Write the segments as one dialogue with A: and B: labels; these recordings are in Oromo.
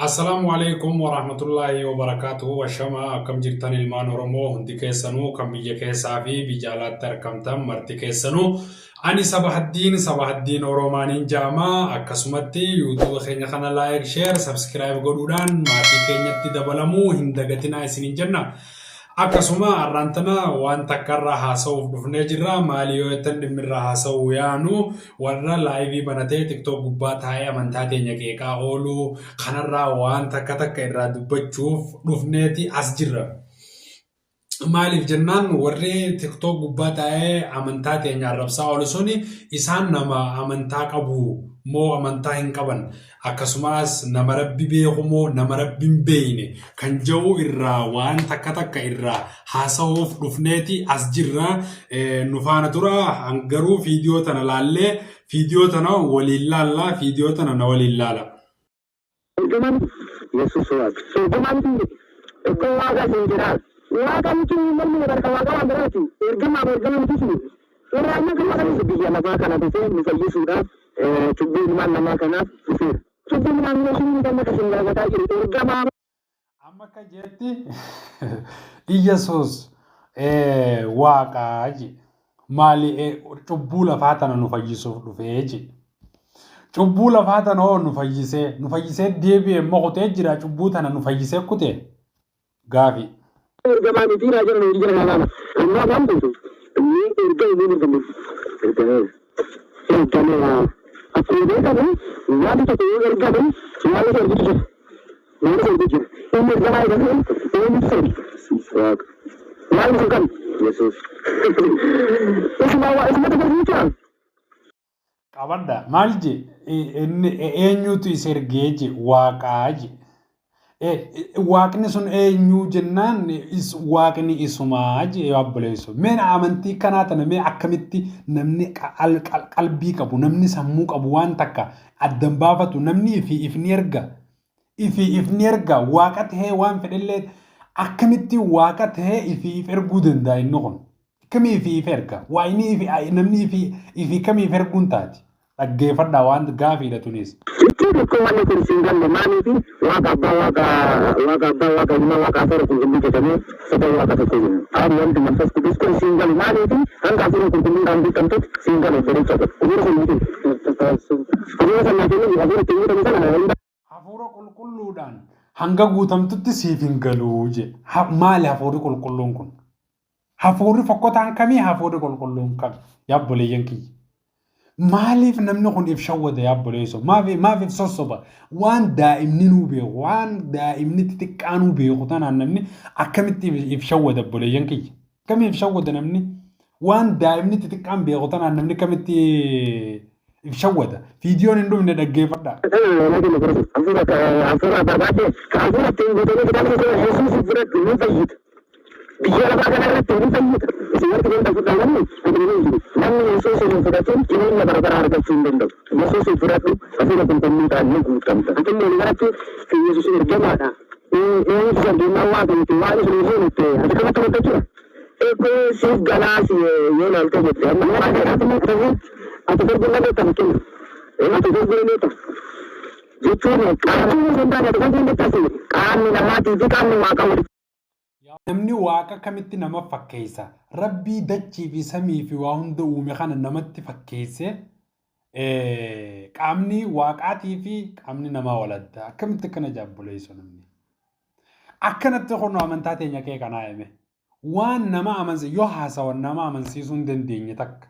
A: Assalamualaikum warahmatullahi wabarakatuh. Washama akkam jirtan ilmaan Oromoo hundi keessanuu kan biyya keessaa fi biyya alaatti argamtan marti keessanuu ani sabahaddiin Oromaanin jaamaa akkasumatti YouTube keenya kana like share subscribe godhuudhaan maatii keenyatti dabalamuu hin dagatinaa isinin jenna. Akkasuma arrantana waan takkarraa haasa'uuf dhufnee jirra maali yoo jettan dhimmirraa haasa'uu yaanu warra laayivii banatee TikTok gubbaa taa'ee amantaa teenya qeeqaa ooluu kanarraa waan takka irraa dubbachuuf dhufneeti as jirra. Maaliif jennaan warri TikTok gubbaa taa'ee amantaa teenya arrabsaa oolu suni isaan nama amantaa qabu moo amantaa hin qaban akkasumas nama rabbi beeku moo nama rabbi hin beekne kan jiru irraa waan takka irraa haasa'uuf dhufneeti as jirra. Nu faana tura hangaruu viidiyoo tana laallee viidiyoo tana waliin laalla viidiyoo tana na waliin laala.
B: Yesus Wakan kini namni berkawan berarti ergama itu sih. Orangnya kan masih sedih ya lama karena itu misalnya sudah cukup nama karena itu cukup nama sini kan masih nggak ada jadi ergama.
A: Amma kajetti Yesus waaqaaji maali cubbuu lafaa tana nu fayyisuuf dhufeeji. Cubbuu lafaa tana nu fayyisee deebi'ee moqotee jira cubbuu tana nu fayyisee kutee gaafi.
B: Ergamaan itu raja yang dijadikan nama. Amma kan itu. Ini erga bertemu. Erga aku ini kan, wali itu erga kan, wali itu. Wali itu. Ini erga itu ini sih. Wali itu kan Yesus. Itu bawa itu berbicara.
A: Kabanda maalji eenyutu isergeeji waaqaaji. Waaqni sun eenyu jennaan waaqni isumaaji yaabboleessu. Meen amantii kanaa tana mee akkamitti namni qalbii qabu namni sammuu qabu waan takka addan baafatu namni ifni erga waaqa tahee waan fedhellee akkamitti waaqa tahee if erguu danda'a inni kun. Kamii if erga waa inni namni if kamii erguun taati. Dhaggeeffadhaa waan gaafiidha tunis.
B: Itu kemana kursingan lemani itu waka afar kursingan ketemu sebagai waka terkumpul. Yang dimaksud kudus kursingan lemani itu angka afar kursingan dan ditempat singgah dari catat. Urus itu. Urus sama ini afar tinggi dan sana.
A: Hafuura qulqulluudhaan hanga guutamtutti siif hin galuu je. Maali hafuurri qulqulluun kun? Hafuurri fokkotaan kamii hafuurri qulqulluun kam? Yaabboleeyyan kiyya. Maaliif namni kun if shawwada yaabboleessu? Maaliif sossoba? Waan daa'imni nuu beeku, waan daa'imni xixiqqaa nuu beeku tanaan namni akkamitti if shawwada obboleeyyan kiyya? Kamii if shawwada namni? Waan daa'imni xixiqqaan beeku tanaan namni kamitti if shawwada? Viidiyoon hin dhumne dhaggeeffadhaa. Bicara bagaimana itu fayyid. Seperti yang tak tahu ni, namni Yesus yang furatin, ini berbara harga cundeng. Yesus yang furatu, tapi nak permintaan ni gutam. Tapi melihat tu Yesus yang berjamaah. Ini sudah dimawa dan tuan Yesus itu. Ada kata kata tu. Eko sih ganas ye nanti betul. Mana ada tu macam atau berbeza betul. Ini tu berbeza betul. Jujur, kalau sebenarnya ada kan kita sih. Kami nama itu kami makan. Namni waaqa kamitti nama fakkeessa rabbii dachii fi samii fi waa hunda uume kana namatti fakkeesse qaamni waaqaatii fi qaamni namaa waladda akkamitti akkana jaabboleessu namni akkanatti kun amantaa teenya kee kanaa hime waan nama amansiisu yoo haasawan nama amansiisuu hin dandeenye takka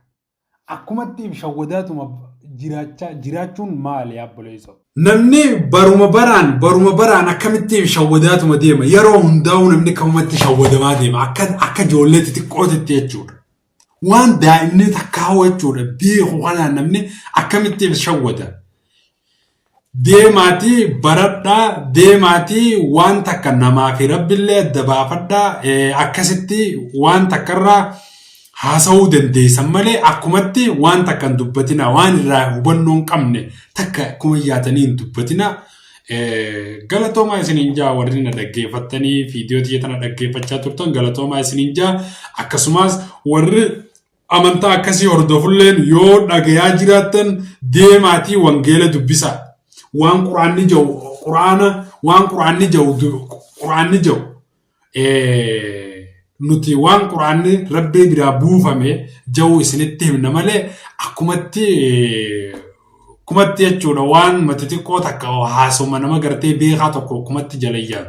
A: akkumatti if shawwadaatuma jiraachuun maali yaabboleessu. Namni baruma baraan akkamitti if shawwadaatuma deema yeroo hundaa'u namni kamumatti shawwadamaa deema akka ijoollee xixiqqootitti jechuudha. Waan daa'imni takkaa'u jechuudha beeku kanaan namni akkamitti if shawwada. Deemaatii baradhaa deemaatii waan takka namaa fi rabbillee adda baafadhaa akkasitti waan takkarraa haasa'uu dandeessan malee akkumatti waan takka hin dubbatina waan irraa hubannoo hin qabne takka akkuma yaatanii hin dubbatina. Galatoomaa isiniin jaa warri na dhaggeeffattanii viidiyoo tiyya tana dhaggeeffachaa turtan galatoomaa isiniin jaa akkasumas warri amantaa akkasii hordofulleen yoo dhagayaa jiraattan deemaatii wangeela dubbisaa. Waan quraanni jiru waan quraanni jiru nuti waan quraanni rabbii biraa buufame jiru isinitti himna malee akkumatti jechuudha waan mati xiqqoo takka haasuma nama gartee beekaa tokko akkumatti jalayyaa